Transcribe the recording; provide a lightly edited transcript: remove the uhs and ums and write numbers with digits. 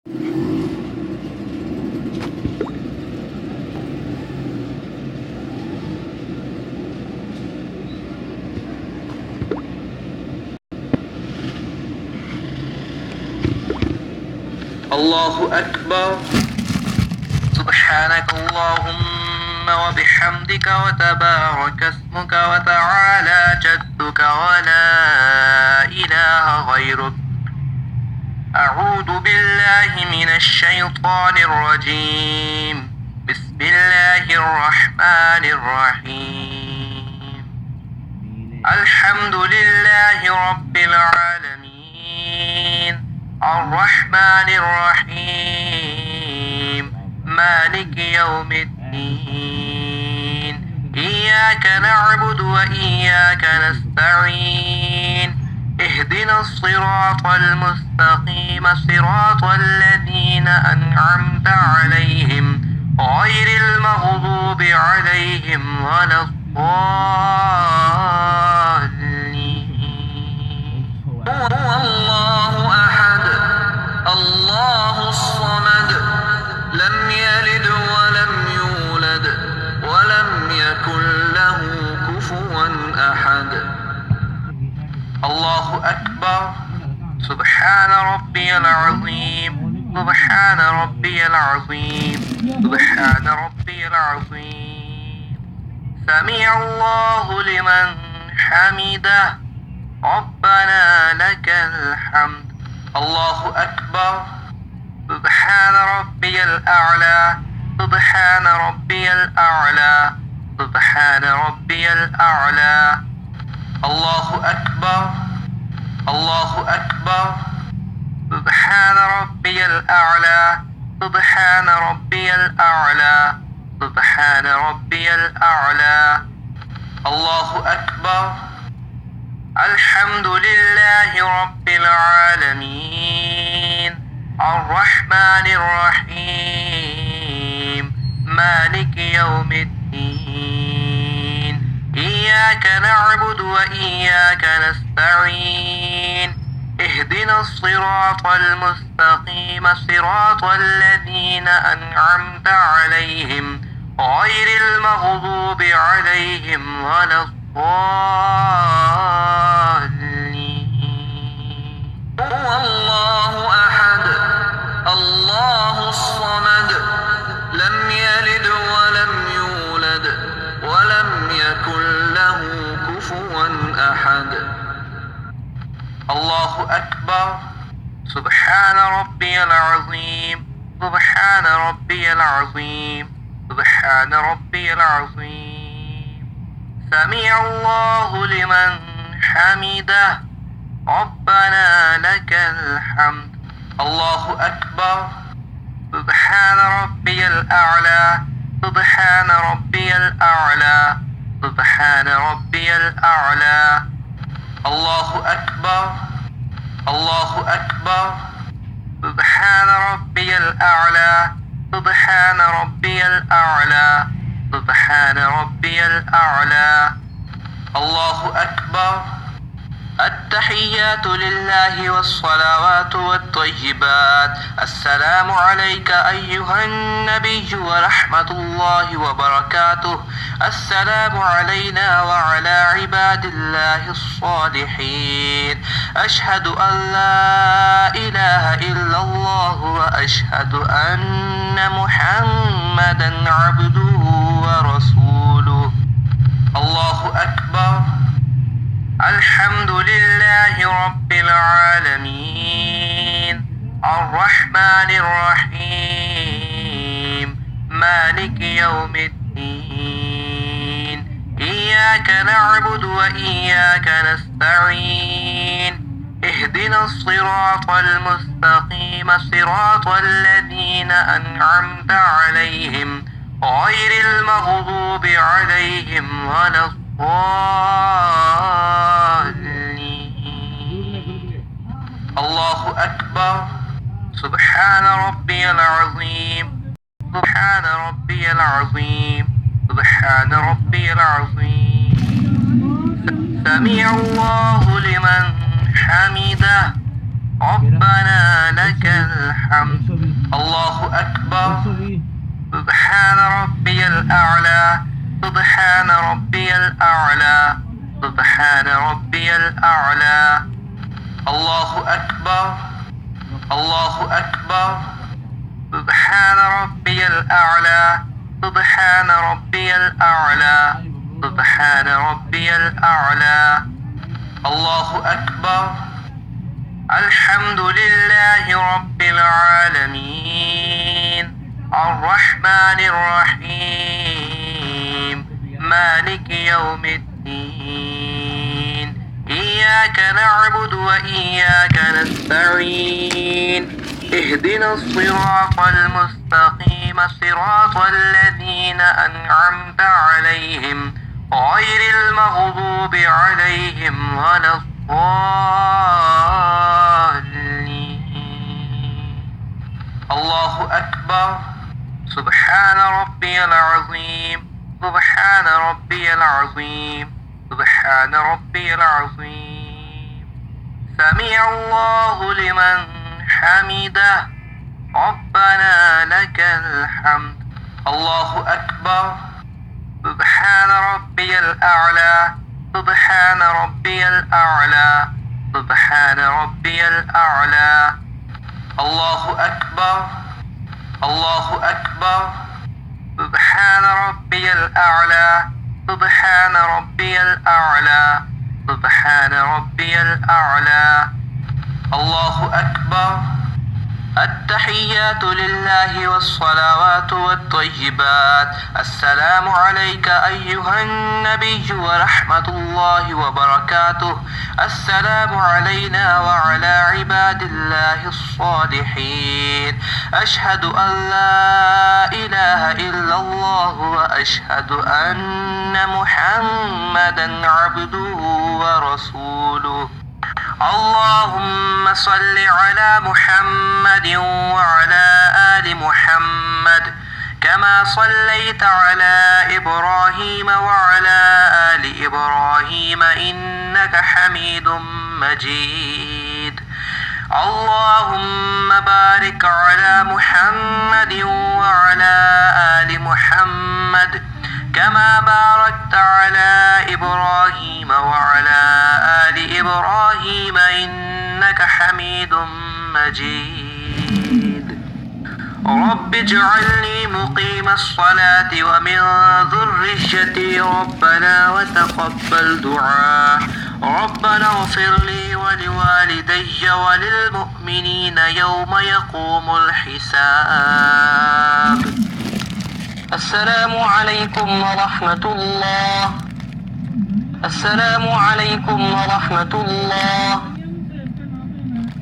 الله أكبر. سبحانك اللهم وبحمدك وتبارك اسمك وتعالى جدك ولا إله غيرك. أعوذ بالله من الشيطان الرجيم. بسم الله الرحمن الرحيم. الحمد لله رب العالمين الرحمن الرحيم مالك يوم الدين. إياك نعبد وإياك نستعين. اهدنا الصراط المستقيم صراط الذين أنعمت عليهم غير المغضوب عليهم ولا الضالين. هو الله أحد الله الصمد لم يلد ولم يولد ولم يكن له كفوا أحد. الله أكبر. سبحان ربي العظيم. سبحان ربي العظيم. سبحان ربي العظيم. سمع الله لمن حمده ربنا لك الحمد. الله أكبر. سبحان ربي الأعلى. سبحان ربي الأعلى. سبحان ربي الأعلى. الله أكبر. الله أكبر. سبحان ربي الأعلى. سبحان ربي الأعلى. سبحان ربي الأعلى. الله أكبر. الحمد لله رب العالمين الرحمن الرحيم مالك يوم الدين. إياك نعبد وإياك نستعين. اهدنا الصراط المستقيم صراط الذين أنعمت عليهم غير المغضوب عليهم ولا الضالين. هو الله أحد الله الصمد لم يلد ولم يولد ولم يكن له كفوا أحد. الله أكبر. سبحان ربي العظيم. سبحان ربي العظيم. سبحان ربي العظيم. سمع الله لمن حمده ربنا لك الحمد. الله أكبر. سبحان ربي الأعلى. سبحان ربي الأعلى. سبحان ربي الأعلى. الله أكبر. الله أكبر. سبحان ربي الأعلى. سبحان ربي الأعلى. سبحان ربي الأعلى. الله أكبر. التحيات لله والصلوات والطيبات. السلام عليك أيها النبي ورحمة الله وبركاته. السلام علينا وعلى عباد الله الصالحين. أشهد أن لا إله إلا الله وأشهد أن محمدا عبده ورسوله. الله أكبر. الحمد لله رب العالمين الرحمن الرحيم مالك يوم الدين. إياك نعبد وإياك نستعين. اهدنا الصراط المستقيم صراط الذين أنعمت عليهم غير المغضوب عليهم ولا الضالين. الله أكبر. سبحان ربي العظيم. سبحان ربي العظيم. سبحان ربي العظيم. سمع الله لمن حمده ربنا لك الحمد الله أكبر سبحان ربي الأعلى سبحان ربي الأعلى سبحان ربي الأعلى الله أكبر الله أكبر سبحان ربي الأعلى سبحان ربي الأعلى سبحان ربي الأعلى الله أكبر الحمد لله رب العالمين الرحمن الرحيم مالك يوم الدين إياك نعبد وإياك نستعين اهدنا الصراط المستقيم صراط الذين أنعمت عليهم غير المغضوب عليهم ولا الضالين الله أكبر سبحان ربي العظيم سبحان ربي العظيم سبحان ربي العظيم سمع الله لمن حمده ربنا لك الحمد الله أكبر سبحان ربي الأعلى سبحان ربي الأعلى سبحان ربي الأعلى الله أكبر الله أكبر سبحان ربي الأعلى سبحان ربي الأعلى سبحان ربي الأعلى الله أكبر التحيات لله والصلوات والطيبات السلام عليك أيها النبي ورحمة الله وبركاته السلام علينا وعلى عباد الله الصالحين أشهد أن لا إله إلا الله وأشهد أن محمدا عبده ورسوله اللهم صل على محمد وعلى آل محمد كما صليت على إبراهيم وعلى آل إبراهيم إنك حميد مجيد اللهم بارك على محمد وعلى آل محمد كما باركت على إبراهيم وعلى آل إبراهيم إنك حميد مجيد رب اجعلني مقيم الصلاة ومن ذريتي ربنا وتقبل دعاء ربنا اغفر لي ولوالدي وللمؤمنين يوم يقوم الحساب السلام عليكم ورحمة الله السلام عليكم ورحمة الله